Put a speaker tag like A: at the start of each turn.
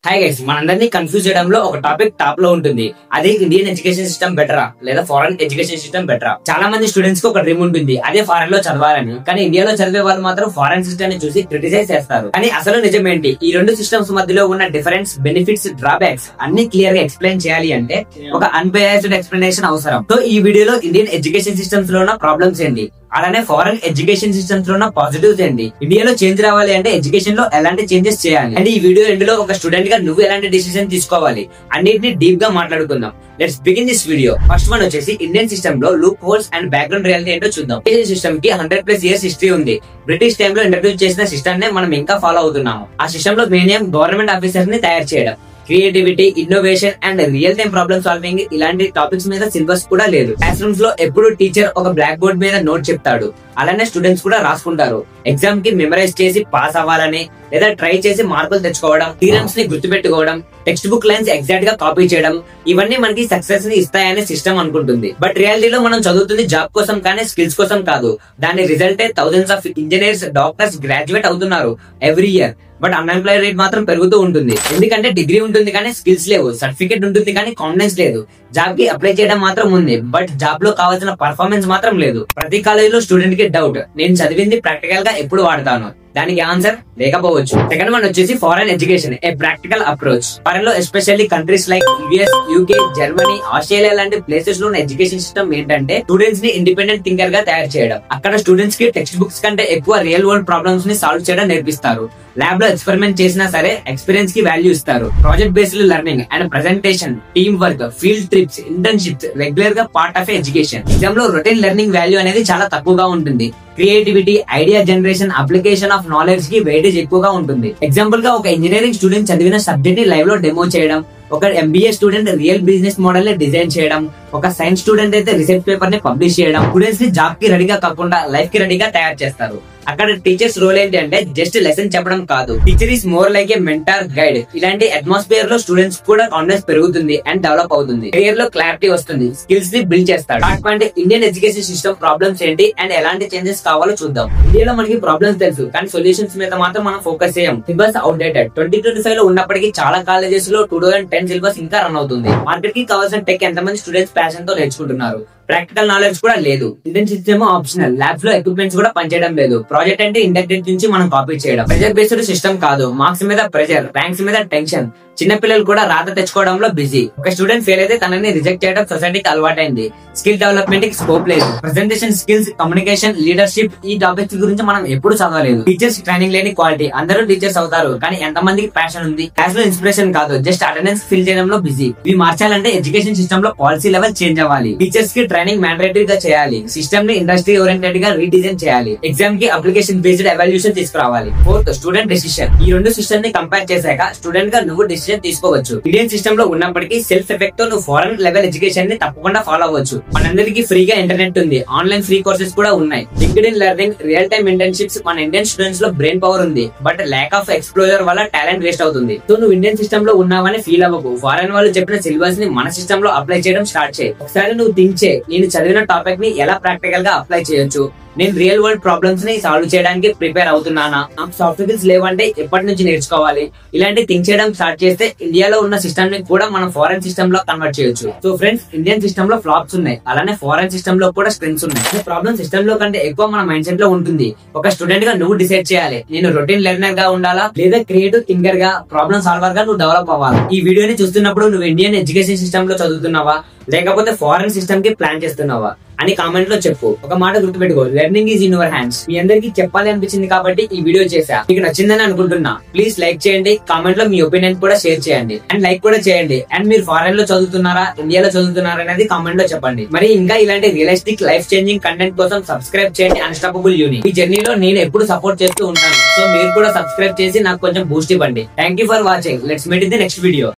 A: Hi guys, మనందరినీ confuse చేయడంలో ఒక టాపిక్ టాప్ లో ఉంటుంది. అదే ఇండియన్ ఎడ్యుకేషన్ సిస్టమ్ బెటరా లేదా ఫారెన్ ఎడ్యుకేషన్ సిస్టమ్ బెటరా? చాలా మంది స్టూడెంట్స్ కి ఒక డ్రీమ్ ఉంటుంది, అదే ఫారెన్ లో చదవాలని. కానీ ఇండియాలో చదివే వాళ్ళు మాత్రం ఫారెన్ సిస్టమ్ ని చూసి క్రిటిసైజ్ చేస్తారు. కానీ అసలు నిజమేంటి? ఈ రెండు సిస్టమ్స్ మధ్యలో ఉన్న డిఫరెన్స్, బెనిఫిట్స్, డ్రాబ్యాక్స్ అన్ని క్లియర్ గా ఎక్స్ప్లెయిన్ చేయాలి అంటే ఒక అన్బయాస్డ్ ఎక్స్ప్లెనేషన్ అవసరం. సో ఈ వీడియోలో ఇండియన్ ఎడ్యుకేషన్ సిస్టమ్స్ లో ఉన్న ప్రాబ్లమ్స్ ఏంటి, అలానే ఫారెన్ ఎడ్యుకేషన్ సిస్టమ్స్ లో ఉన్న పాజిటివ్స్ ఏంటి, ఇండియాలో చేంజ్ రావాలి అంటే ఎడ్యుకేషన్ లో ఎలాంటి చేంజెస్ చేయాలి, అండ్ ఈ వీడియో ఎండ్ లో ఒక స్టూడెంట్ గా నువ్వు ఎలాంటి డిసిజన్ తీసుకోవాలి అన్నిటిని డీప్ గా మాట్లాడుకుందాం. Let's begin this video. First one వచ్చేసి ఇండియన్ సిస్టమ్ లో loop holes and background reality ఏంటో చూద్దాం. ఎడ్యుకేషన్ సిస్టమ్ కి 100+ ఇయర్స్ హిస్టరీ ఉంది. బ్రిటిష్ టైమ్ లో ఇంట్రడ్యూస్ చేసిన సిస్టమ్ నే మనం ఇంకా ఫాలో అవుతున్నాము. ఆ సిస్టమ్ లో మెయిన్ ఏం గవర్నమెంట్ ఆఫీసర్స్ ని తయారు చేయడం. Creativity, innovation and real time problem solving ఇలాంటి టాపిక్స్ మీద సిలబస్ కూడా లేదు. క్లాస్ రూమ్స్ లో ఎప్పుడు టీచర్ ఒక బ్లాక్ బోర్డ్ మీద నోట్ చెప్తాడు, అలానే స్టూడెంట్స్ కూడా రాసుకుంటారు. ఎగ్జామ్ కి మెమరైజ్ చేసి పాస్ అవ్వాలని లేదా ట్రై చేసి మార్కులు తెచ్చుకోవడం, థీరమ్స్ ని గుర్తుపెట్టుకోవడం, టెక్స్ట్ బుక్ లైన్స్ ఎగ్జాక్ట్ గా కాపీ చేయడం, ఇవన్నీ మనకి సక్సెస్ ని ఇస్తాయనే సిస్టమ్ అనుకుంటుంది. బట్ రియాలిటీలో మనం చదువుతుంది జాబ్ కోసం కానీ స్కిల్స్ కోసం కాదు. దాని రిజల్టే thousands of engineers, doctors graduate అవుతున్నారు every year. But unemploy rate మాత్రం పెరుగుతూ ఉంటుంది. ఎందుకంటే డిగ్రీ ఉంటుంది కానీ స్కిల్స్ లేవు, సర్టిఫికేట్ ఉంటుంది కానీ కాన్ఫిడెన్స్ లేదు. జాబ్ కి అప్లై చేయడం మాత్రం ఉంది, బట్ జాబ్ లో కావాల్సిన పర్ఫార్మెన్స్ మాత్రం లేదు. ప్రతి కాలేజ్ లో స్టూడెంట్ కి డౌట్, నేను చదివింది ప్రాక్టికల్ గా ఎప్పుడు వాడతాను? దానికి ఆన్సర్ లేకపోవచ్చు. సెకండ్ వన్ వచ్చేసి foreign education, a practical approach. Foreign లో especially countries like US, UK, Germany, Australia లాంటి ప్లేసెస్ లో ఉన్న ఎడ్యుకేషన్ సిస్టమ్ ఏంటంటే స్టూడెంట్స్ ని ఇండిపెండెంట్ థింకర్ గా తయారు చేయడం. అక్కడ స్టూడెంట్స్ కి టెక్స్ట్ బుక్స్ కంటే ఎక్కువ రియల్ వరల్డ్ ప్రాబ్లమ్స్ ని సాల్వ్ చేయడం నేర్పిస్తారు. ల్యాబ్ లో ఎక్స్పెరిమెంట్ చేసినా సరే ఎక్స్పీరియన్స్ కి వాల్యూ ఇస్తారు. Project based learning and presentation, team work, field trips, internships regular గా పార్ట్ ఆఫ్ ఎడ్యుకేషన్. ఎగ్జామ్ లో రొటీన్ లెర్నింగ్ వాల్యూ అనేది చాలా తక్కువగా ఉంటుంది. Creativity, idea generation, application of knowledge కి వెయిటేజ్ ఎక్కువగా ఉంటుంది. ఎగ్జాంపుల్ గా ఒక ఇంజనీరింగ్ స్టూడెంట్ చదివిన సబ్జెక్ట్ ని లైవ్ లో డెమో చేయడం, ఒక MBA student real business model ని డిజైన్ చేయడం, ఒక సైన్స్ స్టూడెంట్ అయితే రీసెర్చ్ పేపర్ ని పబ్లిష్ చేయడం. స్టూడెంట్స్ ని జాబ్ కి రెడీగా కాకుండా లైఫ్ కి రెడీగా తయారు చేస్తారు. అక్కడ టీచర్స్ రోల్ ఏంటి అంటే జస్ట్ లెసన్ చెప్పడం కాదు, teacher is more like a mentor, guide. ఇలాంటి అట్మాస్ఫియర్ లో స్టూడెంట్స్ కూడా కాన్ఫిడెన్స్ పెరుగుతుంది అండ్ డెవలప్ అవుతుంది. కెరియర్ లో క్లారిటీ వస్తుంది, స్కిల్స్ ని బిల్డ్ చేస్తాడు. Third Indian education system problems ఏంటి అండ్ ఎలాంటి చేంజెస్ కావాలో చూద్దాం. ఇండియాలో మనకి ప్రాబ్లమ్స్ తెలుసు కానీ సొల్యూషన్స్ మీద మాత్రం మనం ఫోకస్ చేయం. Syllabus outdated. 2025 లో ఉన్నప్పటికీ చాలా కాలేజెస్ లో 2010 సిలబస్ ఇంకా రన్ అవుతుంది. మార్కెట్ కి కావాల్సిన టెక్ ఎంతమంది స్టూడెంట్స్ ప్యాషన్ తో నేర్చుకుంటున్నారు. ప్రాక్టికల్ నాలెడ్జ్ కూడా లేదు. Indian system optional. ల్యాబ్స్ లో ఎక్విప్మెంట్స్ కూడా పనిచేయడం లేదు. ప్రాజెక్ట్ అంటే ఇండక్టెడ్ నుంచి మనం కాపీ చేయడం. ప్రెజర్ బేస్డ్ సిస్టమ్ కాదు, మార్క్స్ మీద ప్రెజర్, ర్యాంక్స్ మీద టెన్షన్. చిన్నపిల్లలు కూడా రాత తెచ్చుకోవడంలో బిజీ. ఒక స్టూడెంట్ ఫెయిల్ అయితే తనని రిజెక్ట్ చేయడం సొసైటీకి అలవాటైంది. స్కిల్ డెవలప్మెంట్ కి స్కోప్ లేదు. ప్రెజెంటేషన్ స్కిల్స్, కమ్యూనికేషన్, లీడర్షిప్ ఈ టాపిక్స్ గురించి మనం ఎప్పుడు చదవలేదు. టీచర్స్ ట్రైనింగ్ లేని క్వాలిటీ. అందరూ టీచర్స్ అవుతారు కానీ ఎంత మందికి ప్యాషన్ ఉంది? క్లాస్ లో ఇన్స్పిరేషన్ కాదు, జస్ట్ అటెండెన్స్ ఫిల్ చేయడంలో బిజీ. ఇవి మార్చాలంటే ఎడ్యుకేషన్ సిస్టమ్ లో పాలసీ లెవెల్ చేంజ్ అవ్వాలి. టీచర్స్ కి ట్రైనింగ్ మ్యాండేటరీ గా చేయాలి. సిస్టమ్ ని ఇండస్ట్రీ ఓరియంటెడ్ గా రీడిజైన్ చేయాలి. ఎగ్జామ్ కి అప్లికేషన్ బేస్డ్ ఎవాల్యూషన్ తీసుకురావాలి. Fourth, student decision. ఈ రెండు సిస్టమ్ ని కంపేర్ చేశాక స్టూడెంట్ గా నువ్వు డెసిషన్ తీసుకోవచ్చు. ఇండియన్ సిస్టమ్ లో ఉన్నప్పటికీ సెల్ఫ్ ఎఫెక్ట్ తో నువ్వు ఫారెన్ లెవెల్ ఎడ్యుకేషన్ ని తప్పకుండా ఫాలో అవ్వచ్చు. మనందరికీ ఫ్రీగా ఇంటర్నెట్ ఉంది, ఆన్లైన్ ఫ్రీ కోర్సెస్ కూడా ఉన్నాయి. LinkedIn learning, real time internships. మన ఇండియన్ స్టూడెంట్స్ లో బ్రెయిన్ పవర్ ఉంది, బట్ ల్యాక్ ఆఫ్ ఎక్స్ప్లోజర్ వల్ల టాలెంట్ వేస్ట్ అవుతుంది. సో నువ్వు ఇండియన్ సిస్టమ్ లో ఉన్నావని ఫీల్ అవ్వకు. ఫారెన్ వాళ్ళు చెప్పిన సిలబస్ ని మన సిస్టమ్ లో అప్లై చేయడం స్టార్ట్ చేయి. ఒకసారి నువ్వు థింక్ చేయి, నేను చదివిన టాపిక్ ని ఎలా ప్రాక్టికల్ గా అప్లై చేయొచ్చు, నేను రియల్ వరల్డ్ ప్రాబ్లమ్స్ ని సాల్వ్ చేయడానికి ప్రిపేర్ అవుతున్నానా, నాకు సాఫ్ట్ స్కిల్స్ లేవంటే ఎప్పటి నుంచి నేర్చుకోవాలి. ఇలాంటి థింక్ చేయడం స్టార్ట్ చేస్తే ఇండియాలో ఉన్న సిస్టమ్ ని కూడా మనం ఫారెన్ సిస్టమ్ లో కన్వర్ట్ చేయొచ్చు. సో ఫ్రెండ్స్, ఇండియన్ సిస్టమ్ లో ఫ్లాప్స్ ఉన్నాయి, అలానే ఫారెన్ సిస్టమ్ లో కూడా స్ట్రెంగ్స్ ఉన్నాయి. ప్రాబ్లమ్ సిస్టమ్ లో కంటే ఎక్కువ మన మైండ్ సెట్ లో ఉంటుంది. ఒక స్టూడెంట్ గా నువ్వు డిసైడ్ చేయాలి, నేను రొటీన్ లెర్నర్ గా ఉండాలా లేదా క్రియేటివ్ థింకర్ గా, ప్రాబ్లమ్ సాల్వర్ గా నువ్వు డెవలప్ అవ్వాలి. ఈ వీడియోని చూస్తున్నప్పుడు నువ్వు ఇండియన్ ఎడ్యుకేషన్ సిస్టమ్ లో చదువుతున్నావా లేకపోతే ఫారెన్ సిస్టమ్ కి ప్లాన్ చేస్తున్నావా అని కామెంట్ లో చెప్పు. ఒక మాట గుర్తుపెట్టుకో, learning is in your hands. మీ అందరికీ చెప్పాలి అనిపించింది కాబట్టి ఈ వీడియో చేశా. మీకు నచ్చిందని అనుకుంటున్నా. ప్లీజ్ లైక్ చేయండి, కామెంట్ లో మీ ఒపీనియన్ కూడా షేర్ చేయండి అండ్ లైక్ కూడా చేయండి. అండ్ మీరు ఫారెన్ లో చదువుతున్నారా, ఇండియాలో చదువుతున్నారా అనేది కామెంట్ లో చెప్పండి. మరి ఇంకా ఇలాంటి రియలిస్టిక్ లైఫ్ చేంజింగ్ కంటెంట్ కోసం సబ్స్క్రైబ్ చేయండి అన్స్టాపబుల్ యూని. ఈ జర్నీలో నేను ఎప్పుడు సపోర్ట్ చేస్తూ ఉంటాను. సో మీరు కూడా సబ్స్క్రైబ్ చేసి నాకు కొంచెం బూస్ట్ ఇవ్వండి. Thank you for watching. Let's meet in the next video.